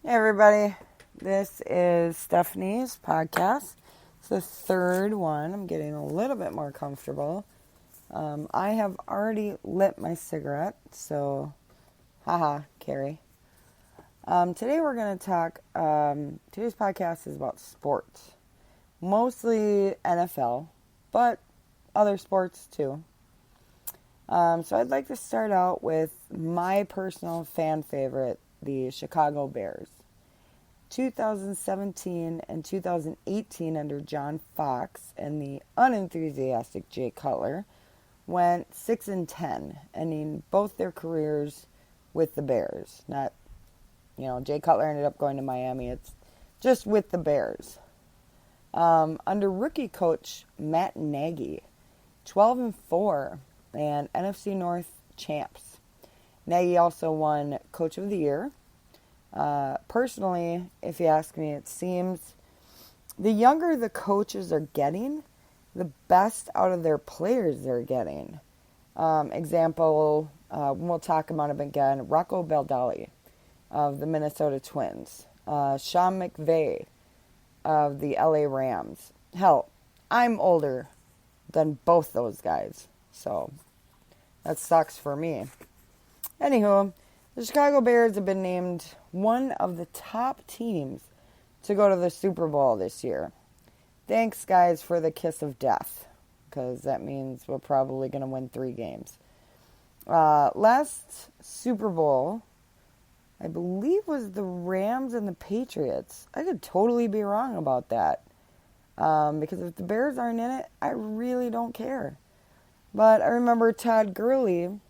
Hey everybody, this is Stephanie's podcast. It's the third one. I'm getting a little bit more comfortable. I have already lit my cigarette, so haha, Carrie. Today we're going to talk, today's podcast is about sports. Mostly NFL, but other sports too. So I'd like to start out with my personal fan favorite, the Chicago Bears. 2017 and 2018 under John Fox and the unenthusiastic Jay Cutler went 6-10, ending both their careers with the Bears. Not, Jay Cutler ended up going to Miami. It's just with the Bears. Under rookie coach Matt Nagy, 12-4 and NFC North champs. Nagy also won Coach of the Year. Personally, if you ask me, it seems the younger the coaches are getting, the best out of their players they're getting. Example, we'll talk about him again, Rocco Baldelli of the Minnesota Twins. Sean McVay of the LA Rams. Hell, I'm older than both those guys, so that sucks for me. Anywho, the Chicago Bears have been named one of the top teams to go to the Super Bowl this year. Thanks, guys, for the kiss of death, because that means we're probably going to win 3 games. Last Super Bowl, I believe, was the Rams and the Patriots. I could totally be wrong about that, because if the Bears aren't in it, I really don't care. But I remember Todd Gurley,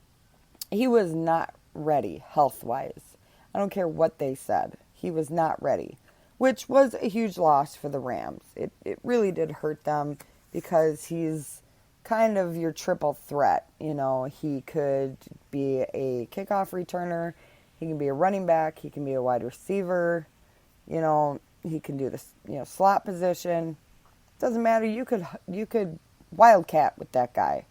he was not ready health-wise. I don't care what they said. He was not ready, which was a huge loss for the Rams. It really did hurt them because he's kind of your triple threat. He could be a kickoff returner. He can be a running back. He can be a wide receiver. He can do this, slot position. Doesn't matter. You could wildcat with that guy.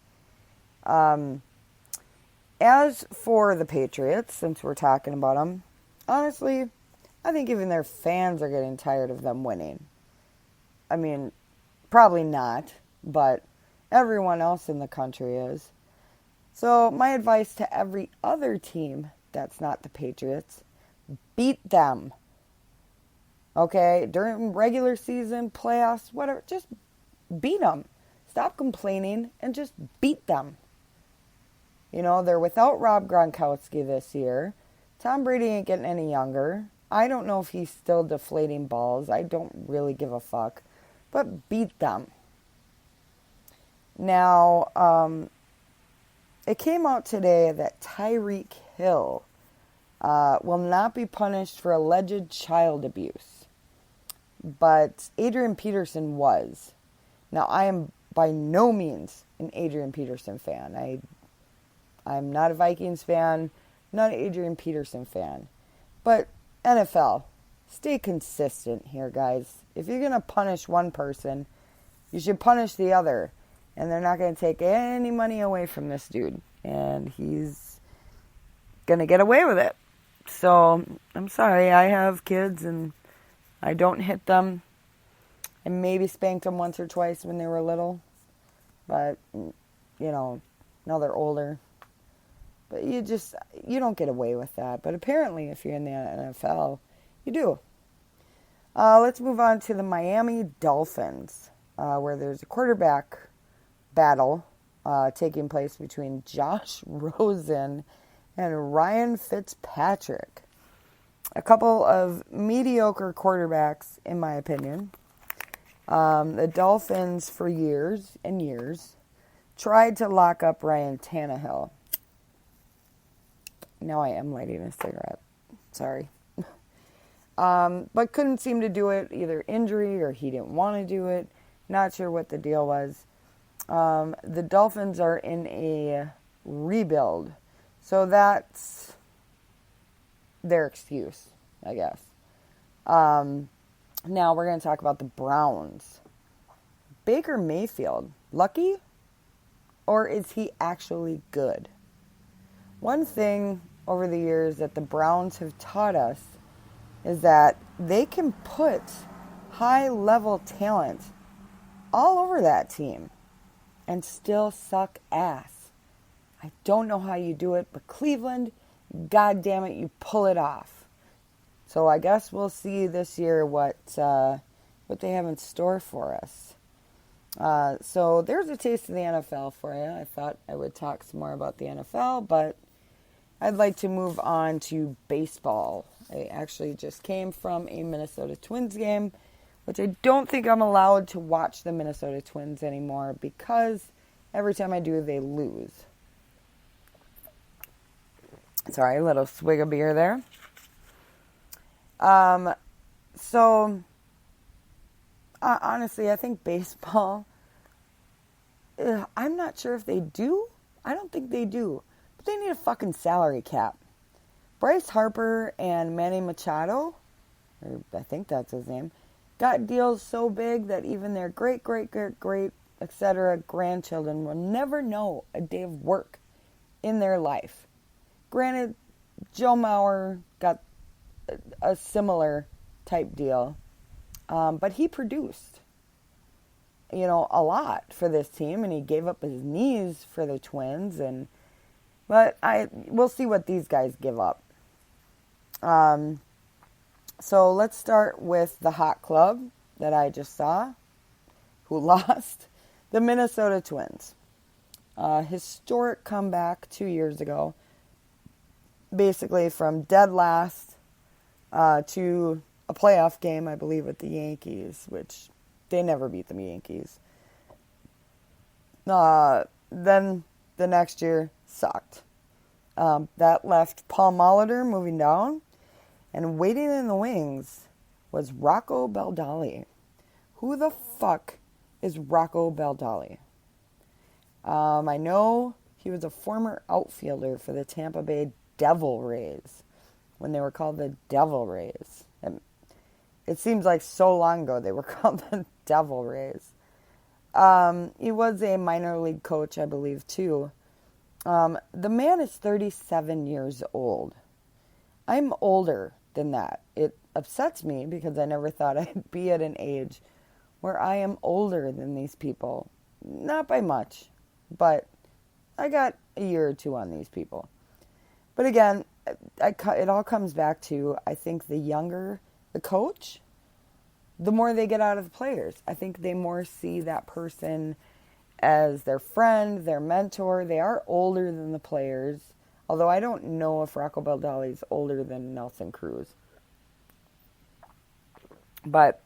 As for the Patriots, since we're talking about them, honestly, I think even their fans are getting tired of them winning. I mean, probably not, but everyone else in the country is. So my advice to every other team that's not the Patriots, beat them. Okay? During regular season, playoffs, whatever, just beat them. Stop complaining and just beat them. They're without Rob Gronkowski this year. Tom Brady ain't getting any younger. I don't know if he's still deflating balls. I don't really give a fuck. But beat them. Now, it came out today that Tyreek Hill will not be punished for alleged child abuse. But Adrian Peterson was. Now, I am by no means an Adrian Peterson fan. I'm not a Vikings fan, not an Adrian Peterson fan. But NFL, stay consistent here, guys. If you're going to punish one person, you should punish the other. And they're not going to take any money away from this dude. And he's going to get away with it. So, I'm sorry, I have kids and I don't hit them. I maybe spanked them once or twice when they were little. But, now they're older. But you don't get away with that. But apparently, if you're in the NFL, you do. Let's move on to the Miami Dolphins, where there's a quarterback battle taking place between Josh Rosen and Ryan Fitzpatrick. A couple of mediocre quarterbacks, in my opinion. The Dolphins, for years and years, tried to lock up Ryan Tannehill. Now I am lighting a cigarette. Sorry. But couldn't seem to do it. Either injury or he didn't want to do it. Not sure what the deal was. The Dolphins are in a rebuild. So that's their excuse, I guess. Now we're going to talk about the Browns. Baker Mayfield, lucky? Or is he actually good? One thing over the years that the Browns have taught us is that they can put high-level talent all over that team and still suck ass. I don't know how you do it, but Cleveland, God damn it, you pull it off. So I guess we'll see this year what they have in store for us. So there's a taste of the NFL for you. I thought I would talk some more about the NFL, but I'd like to move on to baseball. I actually just came from a Minnesota Twins game, which I don't think I'm allowed to watch the Minnesota Twins anymore because every time I do, they lose. Sorry, a little swig of beer there. So, honestly, I think baseball, I'm not sure if they do. I don't think they do. But they need a fucking salary cap. Bryce Harper and Manny Machado, or I think that's his name, got deals so big that even their great, etc. grandchildren will never know a day of work in their life. Granted, Joe Mauer got a similar type deal, but he produced, a lot for this team, and he gave up his knees for the Twins, but we'll see what these guys give up. So let's start with the hot club that I just saw, who lost, the Minnesota Twins. Historic comeback 2 years ago, basically from dead last to a playoff game, I believe, with the Yankees, which they never beat the Yankees. Then the next year sucked. That left Paul Molitor moving down, and waiting in the wings was Rocco Baldelli. Who the fuck is Rocco Baldelli? I know he was a former outfielder for the Tampa Bay Devil Rays when they were called the Devil Rays. It seems like so long ago they were called the Devil Rays. He was a minor league coach, I believe, too. The man is 37 years old. I'm older than that. It upsets me because I never thought I'd be at an age where I am older than these people. Not by much, but I got a year or two on these people. But again, it all comes back to, I think the younger the coach, the more they get out of the players. I think they more see that person as their friend, their mentor. They are older than the players, although I don't know if Rocco Baldelli is older than Nelson Cruz. But,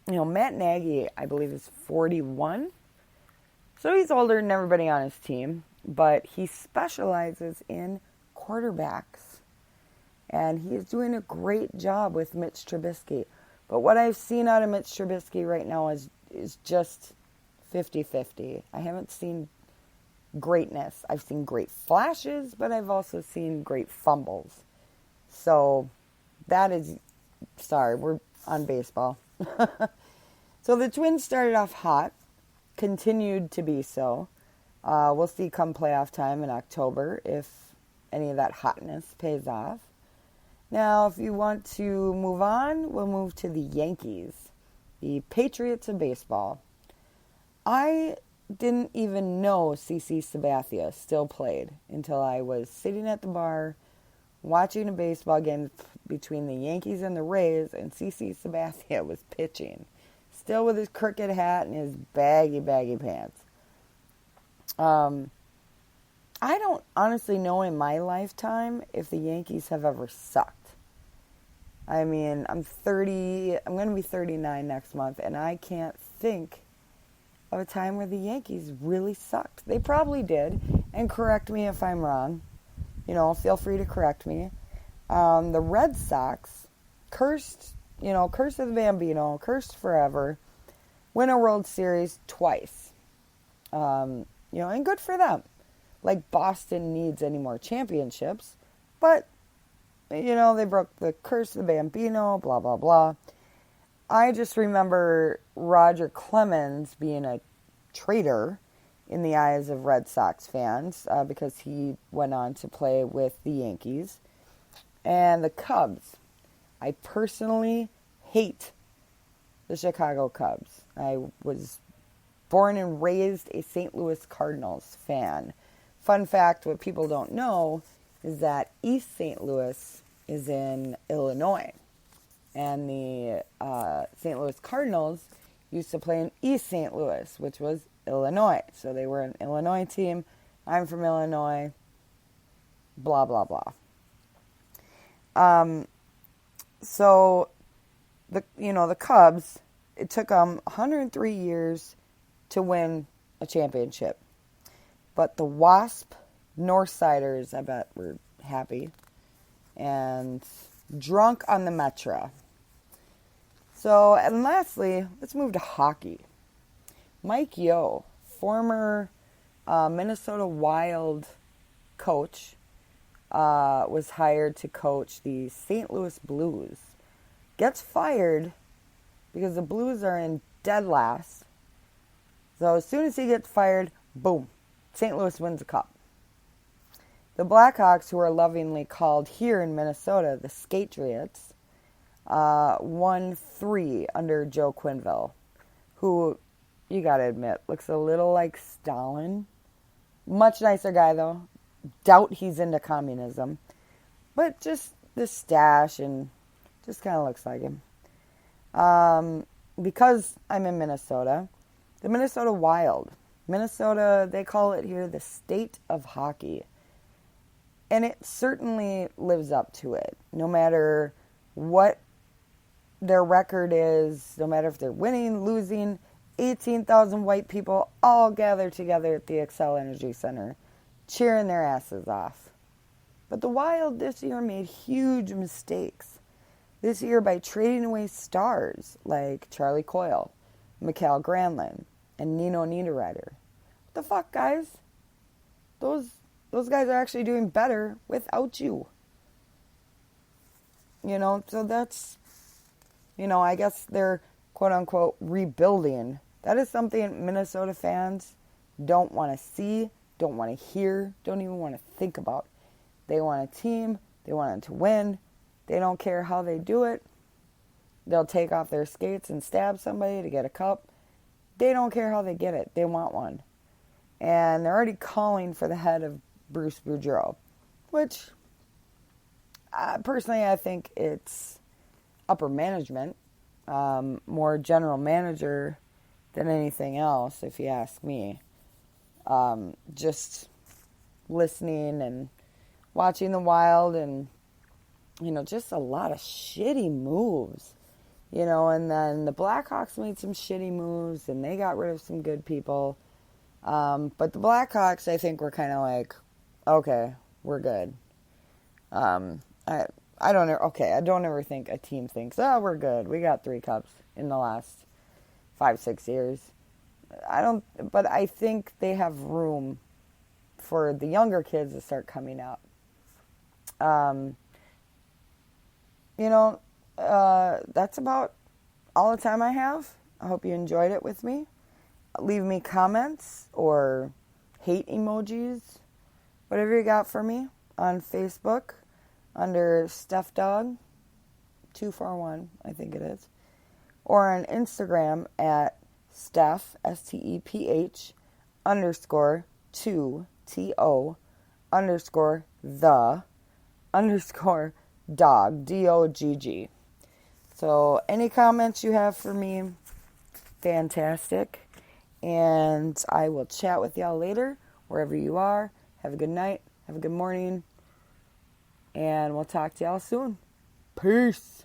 Matt Nagy, I believe, is 41. So he's older than everybody on his team, but he specializes in quarterbacks. And he is doing a great job with Mitch Trubisky. But what I've seen out of Mitch Trubisky right now is just 50-50. I haven't seen greatness. I've seen great flashes, but I've also seen great fumbles. So that is, sorry, we're on baseball. So the Twins started off hot, continued to be so. We'll see come playoff time in October if any of that hotness pays off. Now, if you want to move on, we'll move to the Yankees, the Patriots of baseball. I didn't even know CC Sabathia still played until I was sitting at the bar watching a baseball game between the Yankees and the Rays, and CC Sabathia was pitching, still with his crooked hat and his baggy pants. I don't honestly know in my lifetime if the Yankees have ever sucked. I mean, I'm going to be 39 next month, and I can't think of a time where the Yankees really sucked. They probably did, and correct me if I'm wrong. Feel free to correct me. The Red Sox, cursed of the Bambino, cursed forever, win a World Series twice. And good for them. Like Boston needs any more championships, but, they broke the curse of the Bambino, blah, blah, blah. I just remember Roger Clemens being a traitor in the eyes of Red Sox fans because he went on to play with the Yankees and the Cubs. I personally hate the Chicago Cubs. I was born and raised a St. Louis Cardinals fan. Fun fact, what people don't know is that East St. Louis is in Illinois. And the St. Louis Cardinals used to play in East St. Louis, which was Illinois. So they were an Illinois team. I'm from Illinois. Blah, blah, blah. So, the Cubs, it took them 103 years to win a championship. But the WASP Northsiders, I bet, were happy. And drunk on the Metra. So, and lastly, let's move to hockey. Mike Yeo, former Minnesota Wild coach, was hired to coach the St. Louis Blues. Gets fired because the Blues are in dead last. So as soon as he gets fired, boom, St. Louis wins the cup. The Blackhawks, who are lovingly called here in Minnesota the Skatriots, won 3 under Joe Quenneville, who, you gotta admit, looks a little like Stalin. Much nicer guy, though. Doubt he's into communism. But just the stash and just kind of looks like him. Because I'm in Minnesota, the Minnesota Wild. Minnesota, they call it here the state of hockey. And it certainly lives up to it. No matter what their record is, no matter if they're winning, losing, 18,000 white people all gather together at the Xcel Energy Center, cheering their asses off. But the Wild this year made huge mistakes. This year by trading away stars like Charlie Coyle, Mikael Granlund, and Nino Niederreiter. What the fuck, guys? Those guys are actually doing better without you. So that's, I guess they're quote-unquote rebuilding. That is something Minnesota fans don't want to see, don't want to hear, don't even want to think about. They want a team. They want it to win. They don't care how they do it. They'll take off their skates and stab somebody to get a cup. They don't care how they get it. They want one. And they're already calling for the head of Bruce Boudreau, which personally I think it's upper management, more general manager than anything else, if you ask me. Just listening and watching the Wild and, just a lot of shitty moves, and then the Blackhawks made some shitty moves and they got rid of some good people. But the Blackhawks, I think, were kind of like, okay, we're good. I don't ever think a team thinks, oh, we're good. We got 3 cups in the last 5-6 years. But I think they have room for the younger kids to start coming up. That's about all the time I have. I hope you enjoyed it with me. Leave me comments or hate emojis, whatever you got for me on Facebook under StephDog241, I think it is, or on Instagram at Steph, STEPH, _2, TO, _the, _dog, DOGG. So any comments you have for me, fantastic. And I will chat with y'all later, wherever you are. Have a good night. Have a good morning. And we'll talk to y'all soon. Peace.